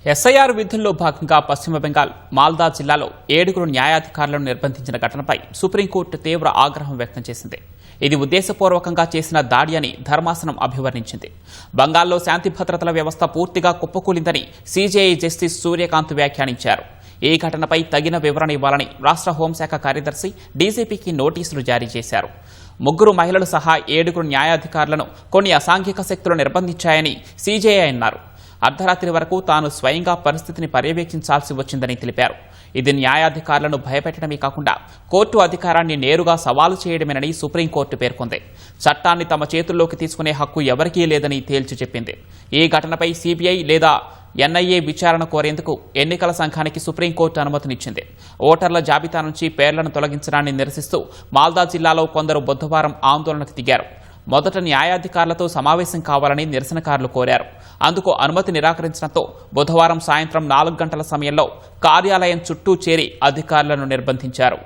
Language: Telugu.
ఎస్ఐఆర్ విధుల్లో భాగంగా పశ్చిమ బెంగాల్ మాల్దా జిల్లాలో 7 న్యాయాధికారులను నిర్బంధించిన ఘటనపై సుప్రీంకోర్టు తీవ్ర ఆగ్రహం వ్యక్తం చేసింది. ఇది ఉద్దేశపూర్వకంగా చేసిన దాడి అని ధర్మాసనం అభివర్ణించింది. బంగాల్లో శాంతి భద్రతల వ్యవస్థ పూర్తిగా కుప్పకూలిందని సీజేఐ జస్టిస్ సూర్యకాంత్ వ్యాఖ్యానించారు. ఈ ఘటనపై తగిన వివరణ ఇవ్వాలని రాష్ట్ర హోంశాఖ కార్యదర్శి డీజీపీకి నోటీసులు జారీ చేశారు. 3 మహిళలు సహా 7 న్యాయాధికారులను కొన్ని అసాంఘిక శక్తులు నిర్బంధించాయని సీజేఐ అన్నారు. అర్ధరాత్రి వరకు తాను స్వయంగా పరిస్థితిని పర్యవేక్షించాల్సి వచ్చిందని తెలిపారు. ఇది న్యాయాధికారులను భయపెట్టడమే కాకుండా కోర్టు అధికారాన్ని నేరుగా సవాలు చేయడమేనని సుప్రీంకోర్టు పేర్కొంది. చట్టాన్ని తమ చేతుల్లోకి తీసుకునే హక్కు ఎవరికీ లేదని తేల్చి చెప్పింది. ఈ ఘటనపై సీబీఐ లేదా ఎన్ఐఏ విచారణ కోరేందుకు ఎన్నికల సంఘానికి సుప్రీంకోర్టు అనుమతినిచ్చింది. ఓటర్ల జాబితా నుంచి పేర్లను తొలగించడాన్ని నిరసిస్తూ మాల్దా జిల్లాలో కొందరు బుధవారం ఆందోళనకు దిగారు. మొదట న్యాయాధికారులతో సమావేశం కావాలని నిరసనకారులు కోరారు. అందుకు అనుమతి నిరాకరించడంతో బుధవారం సాయంత్రం 4 గంటల సమయంలో కార్యాలయం చుట్టూ చేరి అధికారులను నిర్బంధించారు.